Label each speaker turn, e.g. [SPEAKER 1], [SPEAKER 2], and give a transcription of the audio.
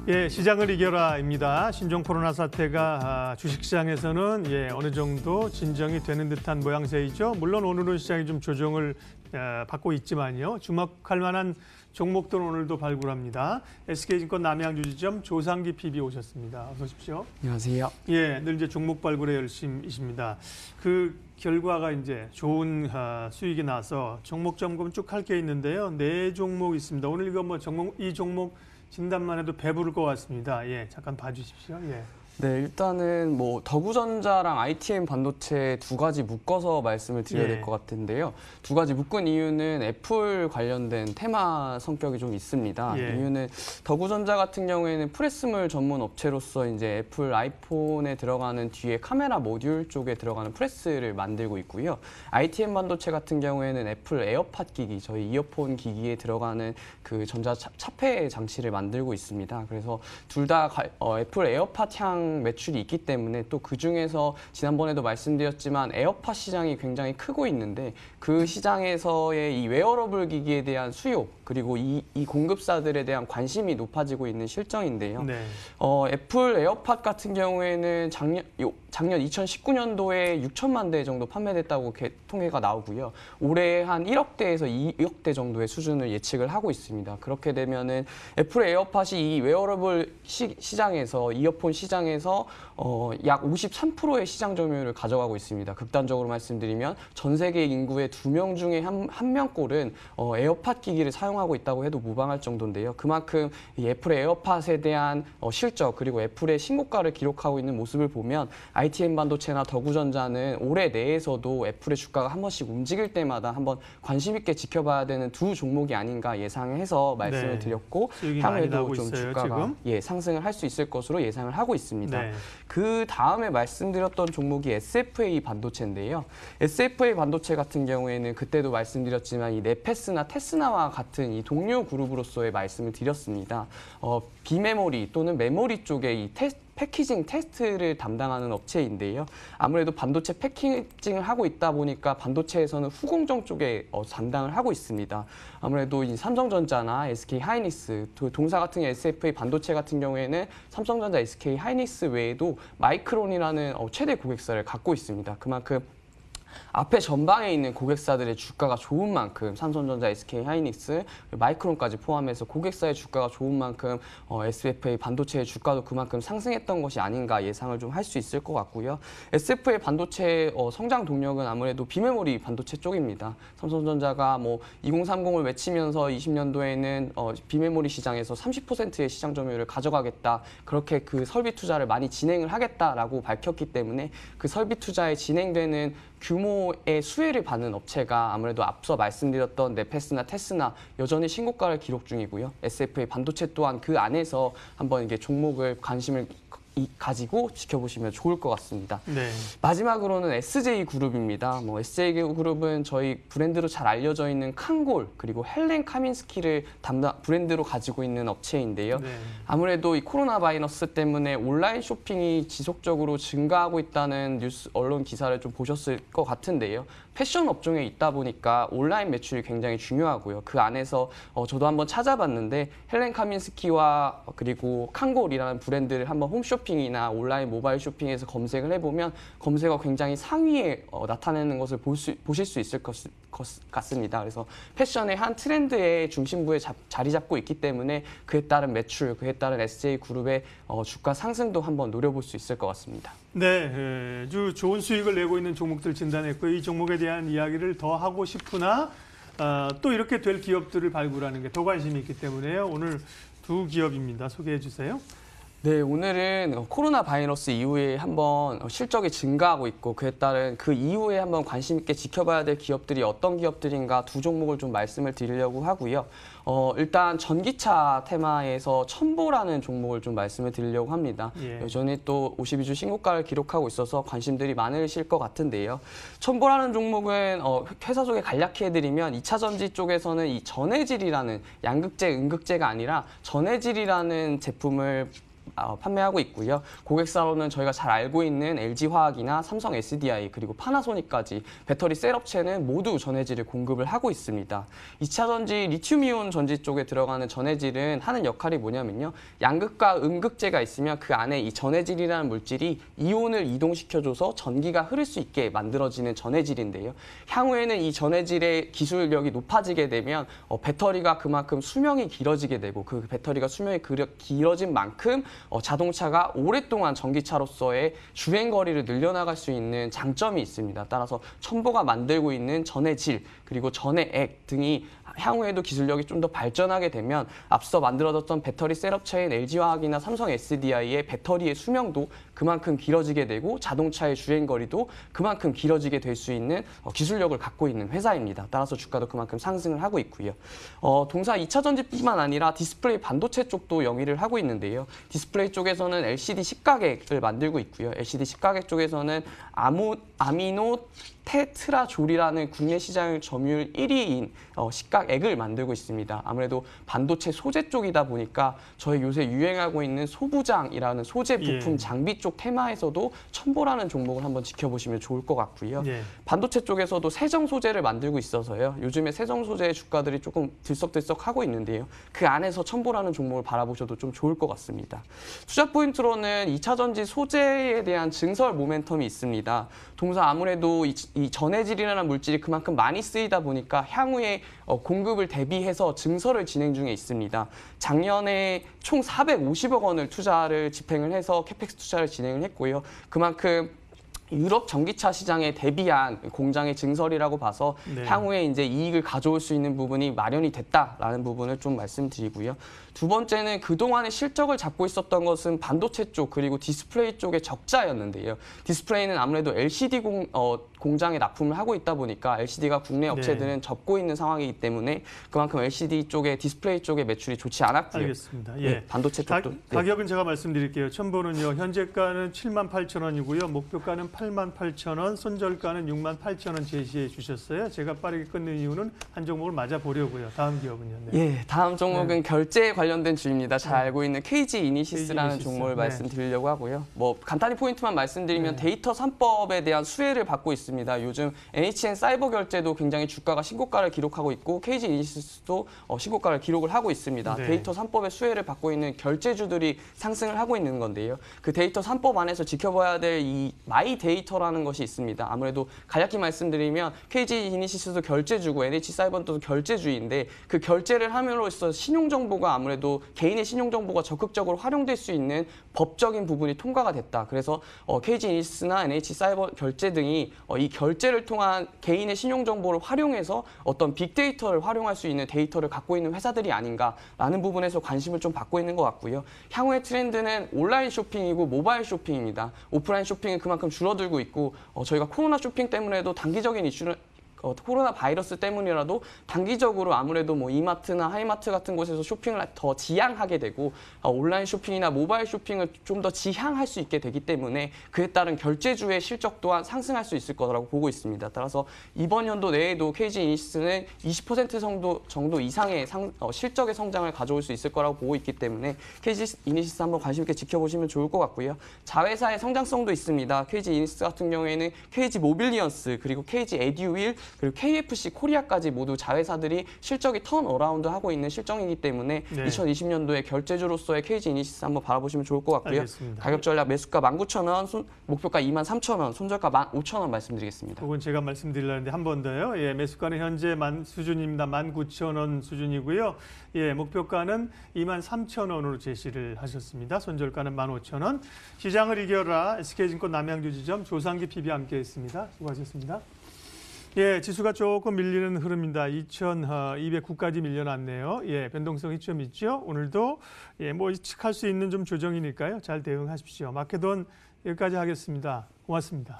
[SPEAKER 1] 예, 시장을 이겨라입니다. 신종 코로나 사태가 주식시장에서는 어느 정도 진정이 되는 듯한 모양새이죠. 물론 오늘은 시장이 좀 조정을 받고 있지만요. 주목할 만한 종목들은 오늘도 발굴합니다. SK증권 남양주지점 조상기 PB 오셨습니다. 어서 오십시오.
[SPEAKER 2] 안녕하세요.
[SPEAKER 1] 예, 늘 이제 종목 발굴에 열심이십니다. 그 결과가 이제 좋은 수익이 나서 종목 점검 쭉 할 게 있는데요. 4종목 있습니다. 오늘 이거 이 종목 진단만 해도 배부를 것 같습니다. 예, 잠깐 봐주십시오. 예.
[SPEAKER 2] 네, 일단은 더구전자랑 ITM 반도체 두 가지 묶어서 말씀을 드려야 될 것 같은데요. 두 가지 묶은 이유는 애플 관련된 테마 성격이 좀 있습니다. 이유는 더구전자 같은 경우에는 프레스물 전문 업체로서 이제 애플 아이폰에 들어가는 뒤에 카메라 모듈 쪽에 들어가는 프레스를 만들고 있고요. ITM 반도체 같은 경우에는 애플 에어팟 기기, 저희 이어폰 기기에 들어가는 그 전자 차폐 장치를 만들고 있습니다. 그래서 둘 다 애플 에어팟 향 매출이 있기 때문에 또 그중에서 지난번에도 말씀드렸지만 에어팟 시장이 굉장히 크고 있는데 그 시장에서의 이 웨어러블 기기에 대한 수요 그리고 이 공급사들에 대한 관심이 높아지고 있는 실정인데요. 네. 애플 에어팟 같은 경우에는 작년 2019년도에 6천만 대 정도 판매됐다고 통계가 나오고요. 올해 한 1억 대에서 2억 대 정도의 수준을 예측을 하고 있습니다. 그렇게 되면은 애플 에어팟이 이 웨어러블 시장에서 이어폰 시장에서 약 53%의 시장 점유율을 가져가고 있습니다. 극단적으로 말씀드리면 전 세계 인구의 2명 중에 한 명꼴은 에어팟 기기를 사용하고 있다고 해도 무방할 정도인데요. 그만큼 이 애플의 에어팟에 대한 실적 그리고 애플의 신고가를 기록하고 있는 모습을 보면 ITM 반도체나 더구전자는 올해 내에서도 애플의 주가가 한 번씩 움직일 때마다 한번 관심 있게 지켜봐야 되는 두 종목이 아닌가 예상해서 말씀을 드렸고 향후에도 좀 주가가 상승을 할 수 있을 것으로 예상을 하고 있습니다. 네. 그 다음에 말씀드렸던 종목이 SFA 반도체인데요. SFA 반도체 같은 경우에는 그때도 말씀드렸지만 이 네페스나 테스나와 같은 이 동료 그룹으로서의 말씀을 드렸습니다. 비메모리 또는 메모리 쪽에 이 패키징 테스트를 담당하는 업체인데요. 아무래도 반도체 패키징을 하고 있다 보니까 반도체에서는 후공정 쪽에 담당을 하고 있습니다. 아무래도 이 삼성전자나 SK 하이닉스, 동사 같은 SFA 반도체 같은 경우에는 삼성전자, SK 하이닉스 외에도 마이크론이라는 최대 고객사를 갖고 있습니다. 그만큼 앞에 전방에 있는 고객사들의 주가가 좋은 만큼 삼성전자, SK 하이닉스, 마이크론까지 포함해서 고객사의 주가가 좋은 만큼 SFA 반도체의 주가도 그만큼 상승했던 것이 아닌가 예상을 좀 할 수 있을 것 같고요. SFA 반도체의 성장 동력은 아무래도 비메모리 반도체 쪽입니다. 삼성전자가 2030을 외치면서 20년도에는 비메모리 시장에서 30%의 시장 점유율을 가져가겠다. 그렇게 그 설비 투자를 많이 진행을 하겠다라고 밝혔기 때문에 그 설비 투자에 진행되는 규모의 수혜를 받는 업체가 아무래도 앞서 말씀드렸던 네페스나 테스나 여전히 신고가를 기록 중이고요. SFA 반도체 또한 그 안에서 한번 이게 종목을 관심을 가지고 지켜보시면 좋을 것 같습니다. 네. 마지막으로는 SJ그룹입니다. SJ그룹은 저희 브랜드로 잘 알려져 있는 칸골 그리고 헬렌 카민스키를 브랜드로 가지고 있는 업체인데요. 네. 아무래도 이 코로나 바이러스 때문에 온라인 쇼핑이 지속적으로 증가하고 있다는 뉴스 언론 기사를 좀 보셨을 것 같은데요. 패션 업종에 있다 보니까 온라인 매출이 굉장히 중요하고요. 그 안에서 저도 한번 찾아봤는데 헬렌 카민스키와 그리고 칸골이라는 브랜드를 한번 홈쇼핑이나 온라인 모바일 쇼핑에서 검색을 해보면 검색어 굉장히 상위에 나타내는 것을 보실 수 있을 것 같습니다. 그래서 패션의 한 트렌드의 중심부에 자리 잡고 있기 때문에 그에 따른 매출, 그에 따른 SJ그룹의 주가 상승도 한번 노려볼 수 있을 것 같습니다.
[SPEAKER 1] 네, 아주 좋은 수익을 내고 있는 종목들 진단했고요. 이 종목에 대한 이야기를 더 하고 싶으나 또 이렇게 될 기업들을 발굴하는 게 더 관심이 있기 때문에요. 오늘 두 기업입니다. 소개해 주세요.
[SPEAKER 2] 네, 오늘은 코로나 바이러스 이후에 한번 실적이 증가하고 있고 그에 따른 그 이후에 한번 관심 있게 지켜봐야 될 기업들이 어떤 기업들인가 두 종목을 좀 말씀을 드리려고 하고요. 일단 전기차 테마에서 첨보라는 종목을 좀 말씀을 드리려고 합니다. 여전히 또 52주 신고가를 기록하고 있어서 관심들이 많으실 것 같은데요. 첨보라는 종목은 회사 소개 간략히 해드리면 2차 전지 쪽에서는 이 전해질이라는 양극재, 음극재가 아니라 전해질이라는 제품을 판매하고 있고요. 고객사로는 저희가 잘 알고 있는 LG화학이나 삼성 SDI 그리고 파나소닉까지 배터리 셀 업체는 모두 전해질을 공급을 하고 있습니다. 2차 전지 리튬이온 전지 쪽에 들어가는 전해질은 하는 역할이 뭐냐면요. 양극과 음극재가 있으면 그 안에 이 전해질이라는 물질이 이온을 이동시켜줘서 전기가 흐를 수 있게 만들어지는 전해질인데요. 향후에는 이 전해질의 기술력이 높아지게 되면 배터리가 그만큼 수명이 길어지게 되고 그 배터리가 수명이 길어진 만큼 자동차가 오랫동안 전기차로서의 주행거리를 늘려나갈 수 있는 장점이 있습니다. 따라서 첨보가 만들고 있는 전해질 그리고 전해액 등이 향후에도 기술력이 좀 더 발전하게 되면 앞서 만들어졌던 배터리 셋업체인 LG화학이나 삼성 SDI의 배터리의 수명도 그만큼 길어지게 되고 자동차의 주행거리도 그만큼 길어지게 될 수 있는 기술력을 갖고 있는 회사입니다. 따라서 주가도 그만큼 상승을 하고 있고요. 동사 2차 전지뿐만 아니라 디스플레이 반도체 쪽도 영위를 하고 있는데요. 디스플레이 쪽에서는 LCD 식각액을 만들고 있고요. LCD 식각액 쪽에서는 아미노 테트라졸이라는 국내 시장 점유율 1위인 식각액을 만들고 있습니다. 아무래도 반도체 소재 쪽이다 보니까 저희 요새 유행하고 있는 소부장이라는 소재 부품 장비 쪽 테마에서도 첨보라는 종목을 한번 지켜보시면 좋을 것 같고요. 반도체 쪽에서도 세정 소재를 만들고 있어서요. 요즘에 세정 소재의 주가들이 조금 들썩들썩하고 있는데요. 그 안에서 첨보라는 종목을 바라보셔도 좀 좋을 것 같습니다. 투자 포인트로는 2차 전지 소재에 대한 증설 모멘텀이 있습니다. 동사 아무래도 이 전해질이라는 물질이 그만큼 많이 쓰이다 보니까 향후에 공급을 대비해서 증설을 진행 중에 있습니다. 작년에 총 450억 원을 집행을 해서 캐펙스 투자를 진행을 했고요. 그만큼 유럽 전기차 시장에 대비한 공장의 증설이라고 봐서 향후에 이제 이익을 가져올 수 있는 부분이 마련이 됐다라는 부분을 좀 말씀드리고요. 두 번째는 그동안의 실적을 잡고 있었던 것은 반도체 쪽 그리고 디스플레이 쪽의 적자였는데요. 디스플레이는 아무래도 LCD 공장에 납품을 하고 있다 보니까 LCD가 국내 업체들은 접고 있는 상황이기 때문에 그만큼 LCD 쪽에 디스플레이 쪽의 매출이 좋지 않았고요.
[SPEAKER 1] 알겠습니다.
[SPEAKER 2] 반도체 쪽도.
[SPEAKER 1] 가격은 제가 말씀드릴게요. 첨보는요. 현재가는 78,000원이고요. 목표가는 88,000원, 손절가는 68,000원 제시해 주셨어요. 제가 빠르게 끊는 이유는 한 종목을 맞아 보려고요. 다음 기업은요.
[SPEAKER 2] 다음 종목은 결제에 관련된 주입니다. 잘 알고 있는 KG 이니시스라는 종목을 말씀드리려고 하고요. 간단히 포인트만 말씀드리면 데이터 3법에 대한 수혜를 받고 있습니다. 요즘 NHN 사이버 결제도 굉장히 주가가 신고가를 기록하고 있고 KG 이니시스도 신고가를 기록을 하고 있습니다. 데이터 3법의 수혜를 받고 있는 결제주들이 상승을 하고 있는 건데요. 그 데이터 3법 안에서 지켜봐야 될 이 마이 데이터라는 것이 있습니다. 아무래도 간략히 말씀드리면 KG 이니시스도 결제주고 NH 사이버도 결제주인데 그 결제를 함으로써 신용정보가 아무래도 개인의 신용정보가 적극적으로 활용될 수 있는 법적인 부분이 통과가 됐다. 그래서 KG 이니시스나 NH 사이버 결제 등이 이 결제를 통한 개인의 신용정보를 활용해서 어떤 빅데이터를 활용할 수 있는 데이터를 갖고 있는 회사들이 아닌가라는 부분에서 관심을 좀 받고 있는 것 같고요. 향후의 트렌드는 온라인 쇼핑이고 모바일 쇼핑입니다. 오프라인 쇼핑은 그만큼 줄어들고 있고 저희가 코로나 쇼핑 때문에도 단기적인 이슈를 코로나 바이러스 때문이라도 단기적으로 아무래도 이마트나 하이마트 같은 곳에서 쇼핑을 더 지양하게 되고 온라인 쇼핑이나 모바일 쇼핑을 좀 더 지향할 수 있게 되기 때문에 그에 따른 결제주의 실적 또한 상승할 수 있을 거라고 보고 있습니다. 따라서 이번 연도 내에도 KG 이니시스는 20% 정도 이상의 실적의 성장을 가져올 수 있을 거라고 보고 있기 때문에 KG 이니시스 한번 관심 있게 지켜보시면 좋을 것 같고요. 자회사의 성장성도 있습니다. KG 이니시스 같은 경우에는 KG 모빌리언스 그리고 KG 에듀윌 그리고 KFC 코리아까지 모두 자회사들이 실적이 턴어라운드 하고 있는 실정이기 때문에 2020년도에 결제주로서의 KG 이니시스 한번 바라보시면 좋을 것 같고요.
[SPEAKER 1] 알겠습니다.
[SPEAKER 2] 가격 전략 매수가 19,000원, 목표가 23,000원, 손절가 15,000원 말씀드리겠습니다.
[SPEAKER 1] 그건 제가 말씀드리려는데 한 번 더요. 매수가는 현재 수준입니다. 19,000원 수준이고요. 목표가는 23,000원으로 제시를 하셨습니다. 손절가는 15,000원. 시장을 이겨라 SK증권 남양주지점 조상기 PB 함께했습니다. 수고하셨습니다. 지수가 조금 밀리는 흐름입니다. 2,209까지 밀려났네요. 변동성이 좀 있죠. 오늘도 예측할 수 있는 좀 조정이니까요. 잘 대응하십시오. 마켓돈 여기까지 하겠습니다. 고맙습니다.